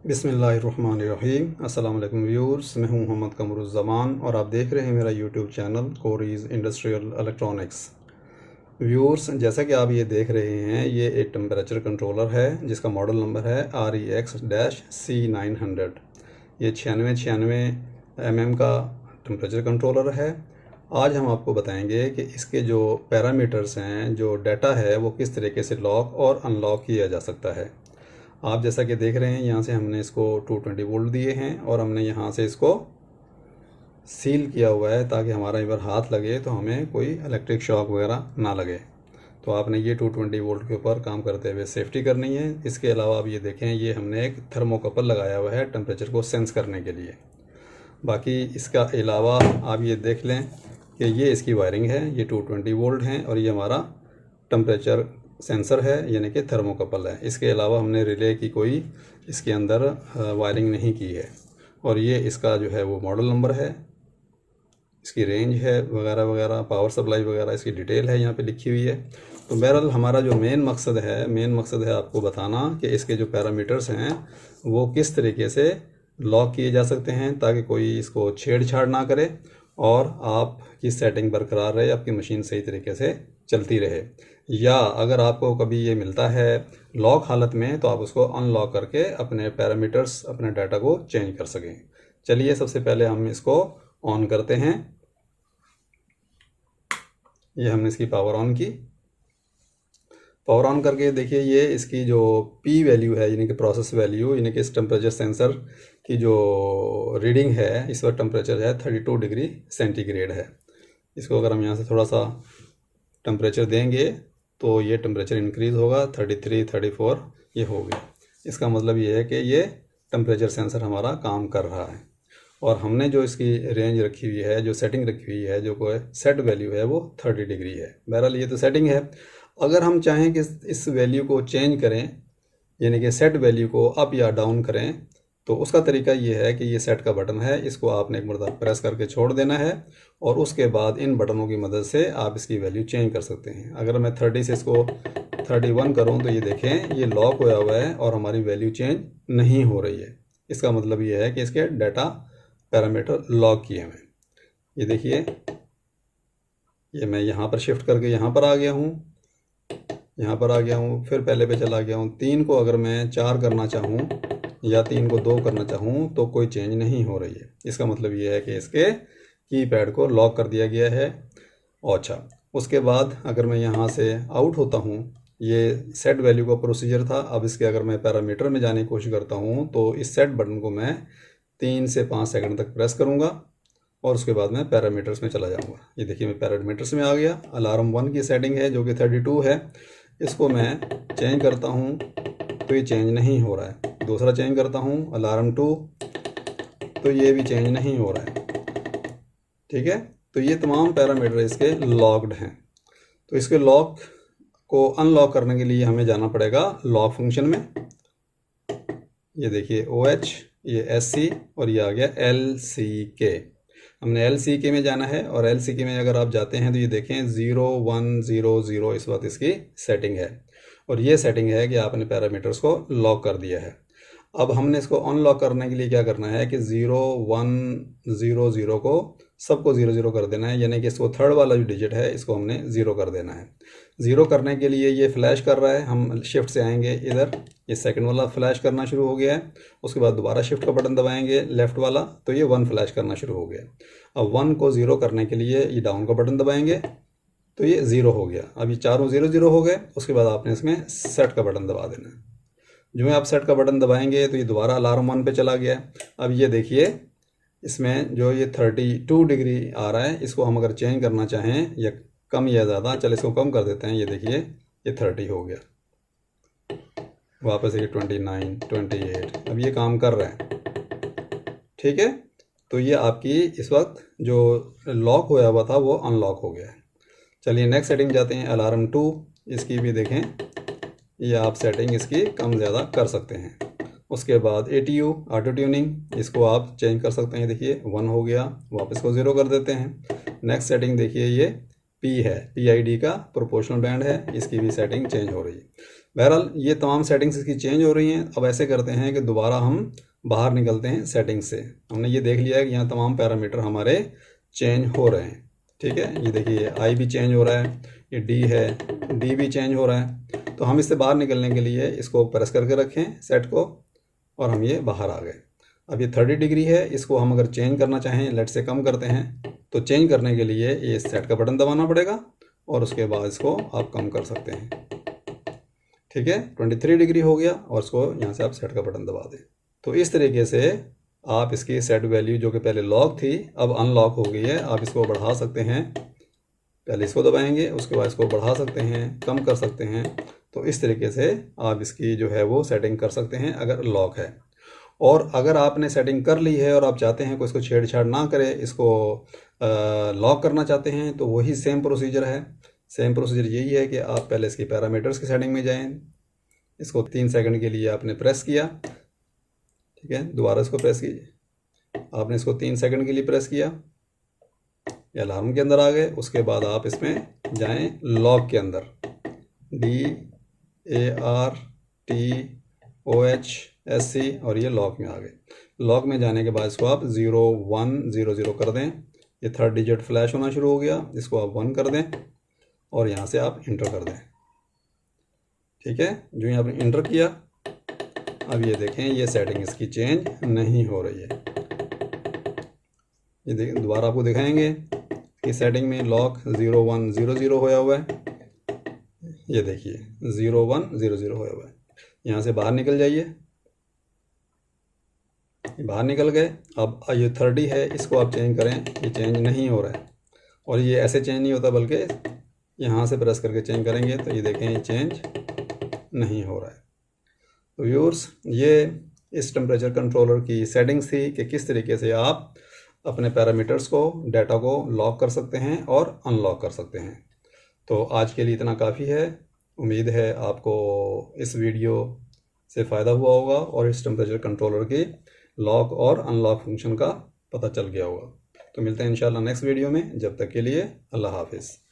बिस्मिल्लाहिर्रहमानिर्रहीम। अस्सलाम वालेकुम व्यूअर्स, मैं हूं मोहम्मद कमरुज़्ज़मान और आप देख रहे हैं मेरा यूट्यूब चैनल कोरीज़ इंडस्ट्रियल इलेक्ट्रॉनिक्स। व्यूअर्स, जैसा कि आप ये देख रहे हैं, ये एक टेम्परेचर कंट्रोलर है जिसका मॉडल नंबर है REX-C900। ये 9696 mm का टेम्परेचर कंट्रोलर है। आज हम आपको बताएंगे कि इसके जो पैरामीटर्स हैं, जो डाटा है, वो किस तरीके से लॉक और अनलॉक किया जा सकता है। आप जैसा कि देख रहे हैं, यहाँ से हमने इसको 220 वोल्ट दिए हैं और हमने यहाँ से इसको सील किया हुआ है ताकि हमारा इधर हाथ लगे तो हमें कोई इलेक्ट्रिक शॉक वगैरह ना लगे। तो आपने ये 220 वोल्ट के ऊपर काम करते हुए सेफ्टी करनी है। इसके अलावा आप ये देखें, ये हमने एक थर्मोकपल लगाया हुआ है टेम्परेचर को सेंस करने के लिए। बाकी इसका अलावा आप ये देख लें कि ये इसकी वायरिंग है, ये 220 वोल्ट हैं और ये हमारा टेम्परेचर सेंसर है, यानी कि थर्मोकपल है। इसके अलावा हमने रिले की कोई इसके अंदर वायरिंग नहीं की है। और ये इसका जो है वो मॉडल नंबर है, इसकी रेंज है वगैरह वगैरह, पावर सप्लाई वगैरह इसकी डिटेल है यहाँ पे लिखी हुई है। तो बहरहाल हमारा जो मेन मकसद है आपको बताना कि इसके जो पैरामीटर्स हैं वो किस तरीके से लॉक किए जा सकते हैं ताकि कोई इसको छेड़छाड़ ना करे और आपकी सेटिंग बरकरार रहे, आपकी मशीन सही तरीके से चलती रहे। या अगर आपको कभी ये मिलता है लॉक हालत में, तो आप उसको अनलॉक करके अपने पैरामीटर्स, अपने डाटा को चेंज कर सकें। चलिए सबसे पहले हम इसको ऑन करते हैं। ये हमने इसकी पावर ऑन की। पावर ऑन करके देखिए, ये इसकी जो पी वैल्यू है, यानी कि प्रोसेस वैल्यू, यानी कि इस टेम्परेचर सेंसर की जो रीडिंग है, इस वक्त टेम्परेचर है 32 डिग्री सेंटीग्रेड है। इसको अगर हम यहाँ से थोड़ा सा टेम्परेचर देंगे तो ये टेम्परेचर इंक्रीज़ होगा, 33, 34 ये हो गया। इसका मतलब ये है कि ये टेम्परेचर सेंसर हमारा काम कर रहा है। और हमने जो इसकी रेंज रखी हुई है, जो सेटिंग रखी हुई है, जो कोई सेट वैल्यू है, वो 30 डिग्री है। बहरहाल ये तो सेटिंग है। अगर हम चाहें कि इस वैल्यू को चेंज करें, यानी कि सेट वैल्यू को अप या डाउन करें, तो उसका तरीका ये है कि ये सेट का बटन है, इसको आपने एक मरतबा प्रेस करके छोड़ देना है और उसके बाद इन बटनों की मदद से आप इसकी वैल्यू चेंज कर सकते हैं। अगर मैं 30 से इसको 31 करूं तो ये देखें, ये लॉक हुआ हुआ है और हमारी वैल्यू चेंज नहीं हो रही है। इसका मतलब ये है कि इसके डाटा पैरामीटर लॉक किए हुए। ये देखिए, ये मैं यहाँ पर शिफ्ट करके यहाँ पर आ गया हूँ, यहाँ पर आ गया हूँ, फिर पहले पे चला गया हूँ। 3 को अगर मैं 4 करना चाहूँ या 3 को 2 करना चाहूँ तो कोई चेंज नहीं हो रही है। इसका मतलब ये है कि इसके कीपैड को लॉक कर दिया गया है। अच्छा, उसके बाद अगर मैं यहाँ से आउट होता हूँ, ये सेट वैल्यू का प्रोसीजर था। अब इसके अगर मैं पैरामीटर में जाने की कोशिश करता हूँ तो इस सेट बटन को मैं 3 से 5 सेकंड तक प्रेस करूँगा और उसके बाद मैं पैरामीटर्स में चला जाऊँगा। ये देखिए, मैं पैरामीटर्स में आ गया। अलार्म 1 की सेटिंग है जो कि 32 है। इसको मैं चेंज करता हूँ तो ये चेंज नहीं हो रहा है। दूसरा चेंज करता हूँ, अलार्म 2, तो ये भी चेंज नहीं हो रहा है। ठीक है, तो ये तमाम पैरामीटर इसके लॉक्ड हैं। तो इसके लॉक को अनलॉक करने के लिए हमें जाना पड़ेगा लॉक फंक्शन में। ये देखिए OH, ये SC और ये आ गया LCK। हमने LCK में जाना है और LCK में अगर आप जाते हैं तो ये देखें 0100 इस वक्त इसकी सेटिंग है और ये सेटिंग है कि आपने पैरामीटर्स को लॉक कर दिया है। अब हमने इसको अनलॉक करने के लिए क्या करना है कि 0100 को सबको 00 कर देना है, यानी कि इसको थर्ड वाला जो डिजिट है इसको हमने 0 कर देना है। 0 करने के लिए ये फ्लैश कर रहा है, हम शिफ्ट से आएंगे इधर, ये सेकंड वाला फ्लैश करना शुरू हो गया है। उसके बाद दोबारा शिफ्ट का बटन दबाएंगे लेफ्ट वाला, तो ये 1 फ्लैश करना शुरू हो गया। अब 1 को 0 करने के लिए ये डाउन का बटन दबाएंगे तो ये 0 हो गया। अब ये चारों 0 हो गए। उसके बाद आपने इसमें सेट का बटन दबा देना है। जो आप सेट का बटन दबाएंगे तो ये दोबारा अलार्म 1 पे चला गया। अब ये देखिए, इसमें जो ये 32 डिग्री आ रहा है, इसको हम अगर चेंज करना चाहें या कम या ज़्यादा, चल इसको कम कर देते हैं। ये देखिए, ये 30 हो गया। वापस ये 29, 28, अब ये काम कर रहा है। ठीक है, तो ये आपकी इस वक्त जो लॉक होया हुआ था वो अनलॉक हो गया है। चलिए नेक्स्ट सेटिंग जाते हैं, अलार्म 2। इसकी भी देखें, ये आप सेटिंग इसकी कम ज़्यादा कर सकते हैं। उसके बाद ATU, ऑटो ट्यूनिंग, इसको आप चेंज कर सकते हैं। देखिए 1 हो गया, वापस को 0 कर देते हैं। नेक्स्ट सेटिंग देखिए, ये P है, PID का प्रोपोर्शनल बैंड है, इसकी भी सेटिंग चेंज हो रही है। बहरहाल ये तमाम सेटिंग्स इसकी चेंज हो रही हैं। अब ऐसे करते हैं कि दोबारा हम बाहर निकलते हैं सेटिंग्स से। हमने ये देख लिया है कि यहाँ तमाम पैरामीटर हमारे चेंज हो रहे हैं, ठीक है। ये देखिए आई भी चेंज हो रहा है, ये डी है, डी भी चेंज हो रहा है। तो हम इससे बाहर निकलने के लिए इसको प्रेस करके रखें सेट को, और हम ये बाहर आ गए। अब ये 30 डिग्री है, इसको हम अगर चेंज करना चाहें, लेट से कम करते हैं, तो चेंज करने के लिए ये सेट का बटन दबाना पड़ेगा और उसके बाद इसको आप कम कर सकते हैं, ठीक है। 23 डिग्री हो गया और इसको यहाँ से आप सेट का बटन दबा दें। तो इस तरीके से आप इसकी सेट वैल्यू जो कि पहले लॉक थी अब अनलॉक हो गई है, आप इसको बढ़ा सकते हैं। पहले इसको दबाएंगे, उसके बाद इसको बढ़ा सकते हैं, कम कर सकते हैं। तो इस तरीके से आप इसकी जो है वो सेटिंग कर सकते हैं अगर लॉक है। और अगर आपने सेटिंग कर ली है और आप चाहते हैं कि इसको छेड़छाड़ ना करे, इसको लॉक करना चाहते हैं, तो वही सेम प्रोसीजर है। सेम प्रोसीजर यही है कि आप पहले इसकी पैरामीटर्स की सेटिंग में जाएं, इसको 3 सेकंड के लिए आपने प्रेस किया, ठीक है। दोबारा इसको प्रेस कीजिए, आपने इसको 3 सेकंड के लिए प्रेस किया, ये अलार्म के अंदर आ गए। उसके बाद आप इसमें जाएं लॉक के अंदर, DARTOHSC, और ये लॉक में आ गए। लॉक में जाने के बाद इसको आप 0100 कर दें, ये 3rd डिजिट फ्लैश होना शुरू हो गया, इसको आप 1 कर दें और यहाँ से आप इंटर कर दें, ठीक है। जो ही आपने इंटर किया, अब ये देखें ये सेटिंग इसकी चेंज नहीं हो रही है। ये देखें, दोबारा आपको दिखाएंगे कि सेटिंग में लॉक 0100 होया हुआ है, ये देखिए 0100 होया हुआ है। यहाँ से बाहर निकल जाइए, बाहर निकल गए। अब ये 30 है, इसको आप चेंज करें, ये चेंज नहीं हो रहा है। और ये ऐसे चेंज नहीं होता, बल्कि यहाँ से प्रेस करके चेंज करेंगे तो ये देखें ये चेंज नहीं हो रहा है। तो व्यूअर्स, ये इस टेम्परेचर कंट्रोलर की सेटिंग्स थी कि किस तरीके से आप अपने पैरामीटर्स को, डाटा को लॉक कर सकते हैं और अनलॉक कर सकते हैं। तो आज के लिए इतना काफ़ी है। उम्मीद है आपको इस वीडियो से फ़ायदा हुआ होगा और इस टेम्परेचर कंट्रोलर की लॉक और अनलॉक फंक्शन का पता चल गया होगा। तो मिलते हैं इंशाल्लाह नेक्स्ट वीडियो में। जब तक के लिए अल्लाह हाफिज़।